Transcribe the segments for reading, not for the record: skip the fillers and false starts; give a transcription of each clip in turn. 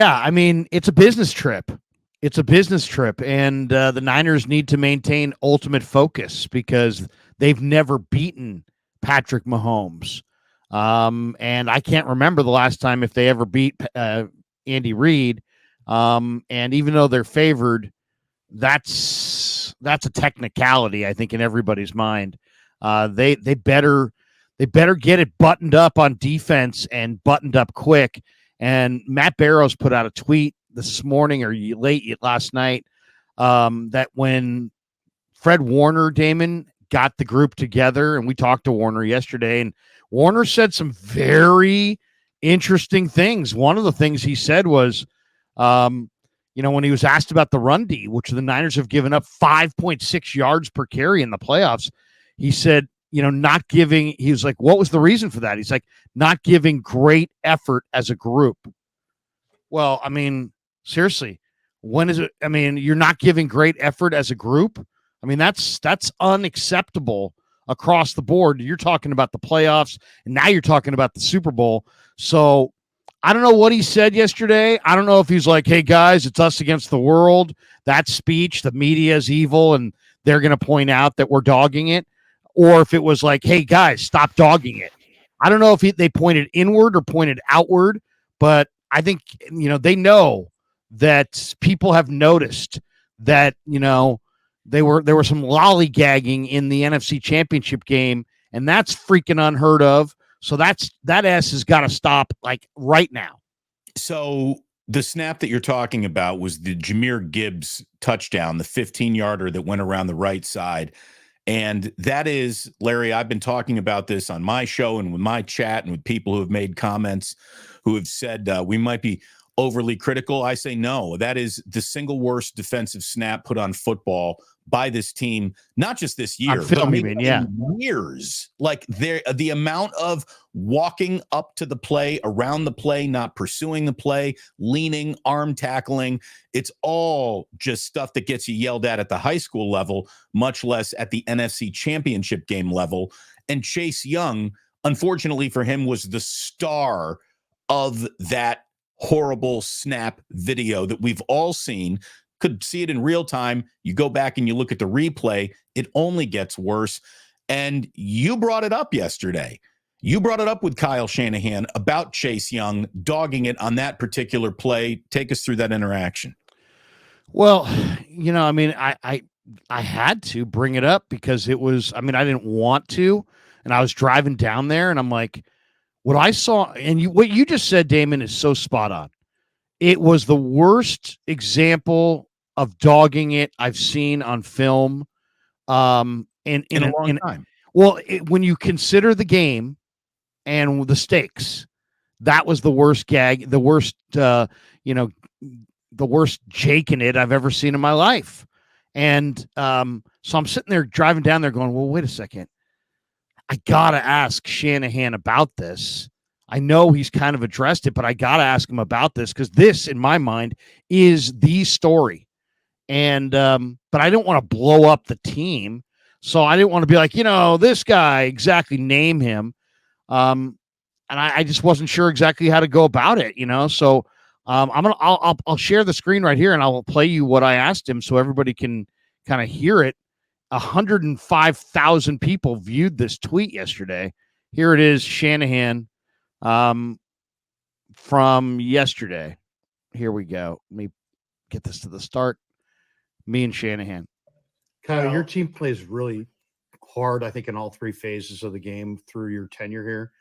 Yeah, I mean, it's a business trip. It's a business trip, and the Niners need to maintain ultimate focus because they've never beaten Patrick Mahomes. And I can't remember the last time if they ever beat Andy Reid. And even though they're favored, that's a technicality, I think, in everybody's mind. They better get it buttoned up on defense and buttoned up quick. And Matt Barrows put out a tweet this morning or late last night that when Fred Warner, Damon, got the group together, and we talked to Warner yesterday, and Warner said some very interesting things. One of the things he said was, when he was asked about the run D, which the Niners have given up 5.6 yards per carry in the playoffs, he said, not giving, he was like, what was the reason for that? He's like, not giving great effort as a group. Well, I mean, seriously, when is it? I mean, you're not giving great effort as a group. I mean, that's unacceptable across the board. You're talking about the playoffs, and now you're talking about the Super Bowl. So I don't know what he said yesterday. I don't know if he's like, hey, guys, it's us against the world. That speech, the media is evil, and they're going to point out that we're dogging it. Or if it was like, hey, guys, stop dogging it. I don't know if they pointed inward or pointed outward, but I think, they know that people have noticed that, there were some lollygagging in the NFC Championship game, and that's freaking unheard of. So that S has got to stop like right now. So the snap that you're talking about was the Jahmyr Gibbs touchdown, the 15-yarder that went around the right side. And that is, Larry, I've been talking about this on my show and with my chat and with people who have made comments who have said we might be overly critical. I say no. That is the single worst defensive snap put on football by this team, not just this year, but years. Like the amount of walking up to the play, around the play, not pursuing the play, leaning, arm tackling. It's all just stuff that gets you yelled at the high school level, much less at the NFC Championship game level. And Chase Young, unfortunately for him, was the star of that horrible snap video that we've all seen. Could see it in real time. You go back and you look at the replay, it only gets worse. And you brought it up yesterday. You brought it up with Kyle Shanahan about Chase Young dogging it on that particular play. Take us through that interaction. Well, I mean, I had to bring it up because it was, I mean, I didn't want to, and I was driving down there and I'm like, what I saw, and what you just said, Damon, is so spot on. It was the worst example of dogging it I've seen on film in a long time. Well, when you consider the game and the stakes, that was the worst gag, the worst, the worst Jake in it I've ever seen in my life. And so I'm sitting there driving down there going, well, wait a second. I got to ask Shanahan about this. I know he's kind of addressed it, but I got to ask him about this because this, in my mind, is the story. And but I didn't want to blow up the team. So I didn't want to be like, this guy, exactly name him. And I just wasn't sure exactly how to go about it, So I'll share the screen right here and I'll play you what I asked him so everybody can kind of hear it. 105,000 people viewed this tweet yesterday. Here it is, Shanahan from yesterday. Here we go. Let me get this to the start. Me and Shanahan. Kyle, your team plays really hard, I think, in all three phases of the game through your tenure here.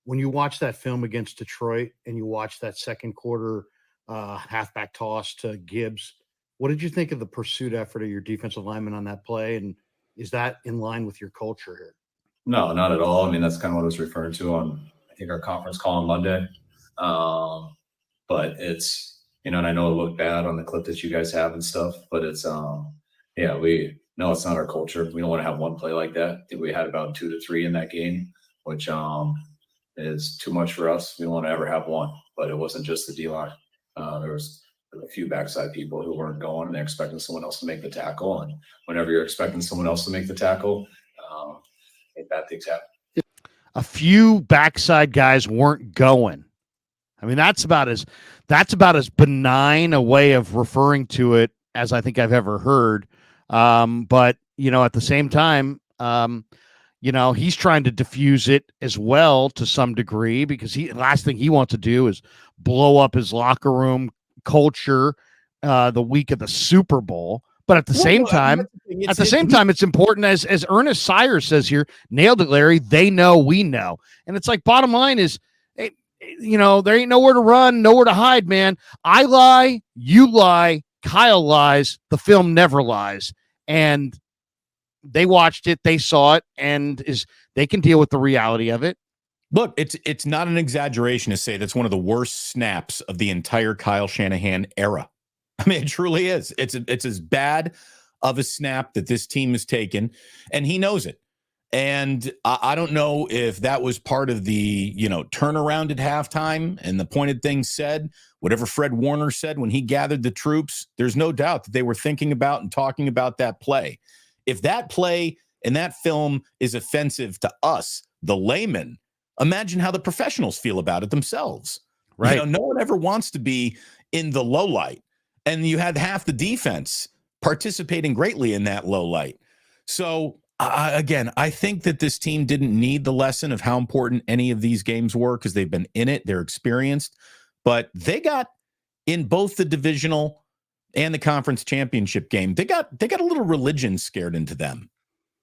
When you watch that film against Detroit and you watch that second quarter halfback toss to Gibbs, what did you think of the pursuit effort of your defensive lineman on that play? And is that in line with your culture here? No, not at all. I mean, that's kind of what I was referring to on, I think, our conference call on Monday. But it's, and I know it looked bad on the clip that you guys have and stuff, but it's, it's not our culture. We don't want to have one play like that. I think we had about 2 to 3 in that game, which is too much for us. We don't want to ever have one, but it wasn't just the D-line. There was a few backside people who weren't going and they're expecting someone else to make the tackle. And whenever you're expecting someone else to make the tackle, bad things happen. A few backside guys weren't going. I mean, that's about as benign a way of referring to it as I think I've ever heard. But at the same time, he's trying to diffuse it as well to some degree, because last thing he wants to do is blow up his locker room culture the week of the Super Bowl. But at the same time, it's important, as Ernest Sire says here, nailed it, Larry. They know, we know. And it's like, bottom line is, hey, there ain't nowhere to run, nowhere to hide, man. I lie, you lie, Kyle lies, the film never lies. And they watched it, they saw it, and they can deal with the reality of it. Look, it's not an exaggeration to say that's one of the worst snaps of the entire Kyle Shanahan era. I mean, it truly is. It's as bad of a snap that this team has taken, and he knows it. And I don't know if that was part of the, turnaround at halftime and the pointed things said, whatever Fred Warner said when he gathered the troops. There's no doubt that they were thinking about and talking about that play. If that play and that film is offensive to us, the layman, imagine how the professionals feel about it themselves. Right. No one ever wants to be in the low light. And you had half the defense participating greatly in that low light. So, again, I think that this team didn't need the lesson of how important any of these games were, because they've been in it, they're experienced. But they got, in both the divisional and the conference championship game, they got a little religion scared into them.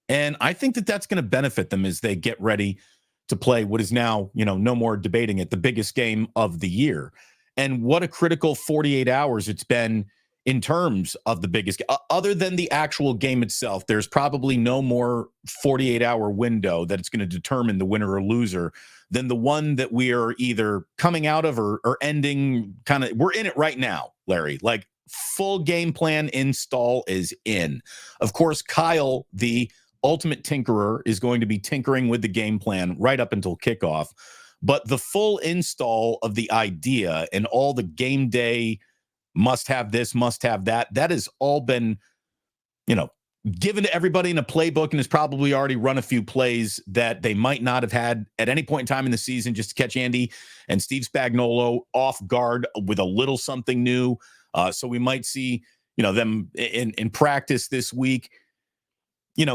And I think that that's going to benefit them as they get ready to play what is now, no more debating it, the biggest game of the year. And what a critical 48 hours it's been in terms of the biggest, other than the actual game itself. There's probably no more 48-hour window that it's going to determine the winner or loser than the one that we are either coming out of or ending. We're in it right now, Larry. Like, full game plan install is in. Of course, Kyle, the ultimate tinkerer, is going to be tinkering with the game plan right up until kickoff. But the full install of the idea and all the game day must have this, must have that, that has all been, given to everybody in a playbook, and has probably already run a few plays that they might not have had at any point in time in the season, just to catch Andy and Steve Spagnuolo off guard with a little something new. So we might see, them in practice this week,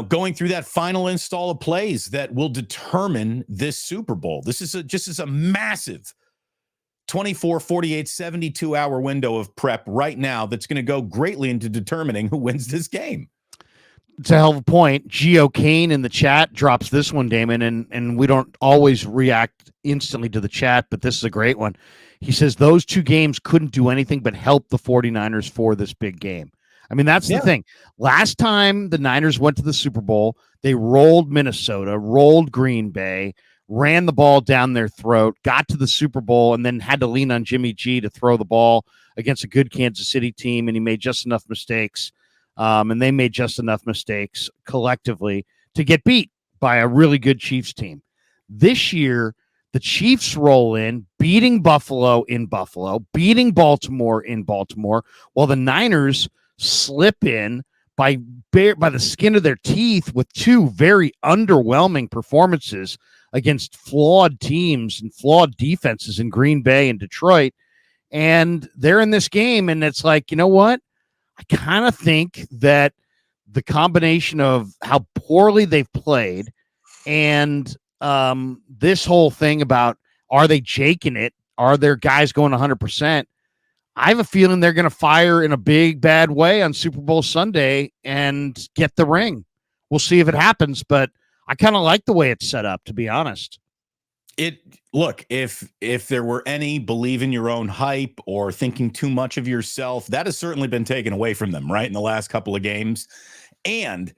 going through that final install of plays that will determine this Super Bowl. This is just a massive 24, 48, 72-hour window of prep right now that's going to go greatly into determining who wins this game. It's a hell of a point. Geo Kane in the chat drops this one, Damon, and we don't always react instantly to the chat, but this is a great one. He says those two games couldn't do anything but help the 49ers for this big game. I mean, that's the thing. Last time the Niners went to the Super Bowl, they rolled Minnesota, rolled Green Bay, ran the ball down their throat, got to the Super Bowl, and then had to lean on Jimmy G to throw the ball against a good Kansas City team, and he made just enough mistakes, and they made just enough mistakes collectively to get beat by a really good Chiefs team. This year, the Chiefs roll in, beating Buffalo in Buffalo, beating Baltimore in Baltimore, while the Niners slip in by the skin of their teeth with two very underwhelming performances against flawed teams and flawed defenses in Green Bay and Detroit. And they're in this game, and it's like, you know what? I kind of think that the combination of how poorly they've played and this whole thing about, are they jaking it? Are their guys going 100%? I have a feeling they're going to fire in a big, bad way on Super Bowl Sunday and get the ring. We'll see if it happens, but I kind of like the way it's set up, to be honest. Look, if there were any believe in your own hype or thinking too much of yourself, that has certainly been taken away from them, right, in the last couple of games. And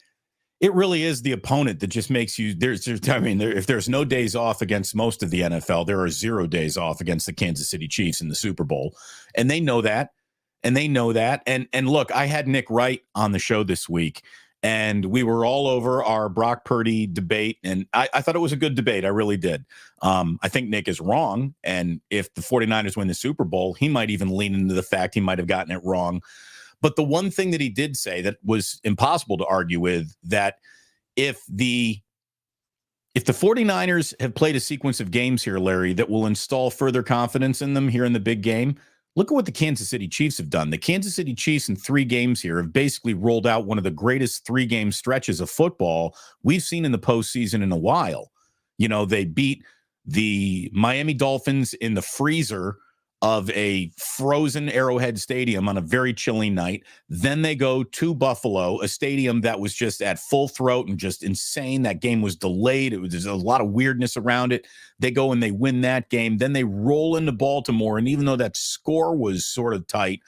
it really is the opponent that just makes you, if there's no days off against most of the NFL, there are 0 days off against the Kansas City Chiefs in the Super Bowl. And they know that. And look, I had Nick Wright on the show this week, and we were all over our Brock Purdy debate. And I thought it was a good debate. I really did. I think Nick is wrong. And if the 49ers win the Super Bowl, he might even lean into the fact he might have gotten it wrong. But the one thing that he did say that was impossible to argue with, that if the if the 49ers have played a sequence of games here, Larry, that will install further confidence in them here in the big game, look at what the Kansas City Chiefs have done. The Kansas City Chiefs in 3 games here have basically rolled out one of the greatest 3-game stretches of football we've seen in the postseason in a while. You know, they beat the Miami Dolphins in the freezer of a frozen Arrowhead Stadium on a very chilly night. Then they go to Buffalo, a stadium that was just at full throat and just insane. That game was delayed. There's a lot of weirdness around it. They go and they win that game. Then they roll into Baltimore. And even though that score was sort of tight,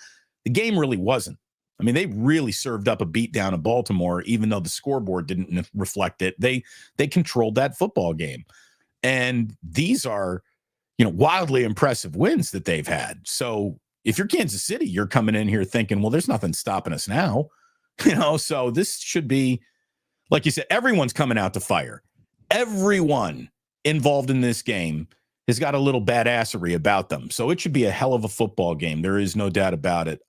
the game really wasn't. I mean, they really served up a beat down of Baltimore, even though the scoreboard didn't reflect it. They controlled that football game. And these are, wildly impressive wins that they've had. So if you're Kansas City, you're coming in here thinking, well, there's nothing stopping us now. So this should be, like you said, everyone's coming out to fire. Everyone involved in this game has got a little badassery about them. So it should be a hell of a football game. There is no doubt about it.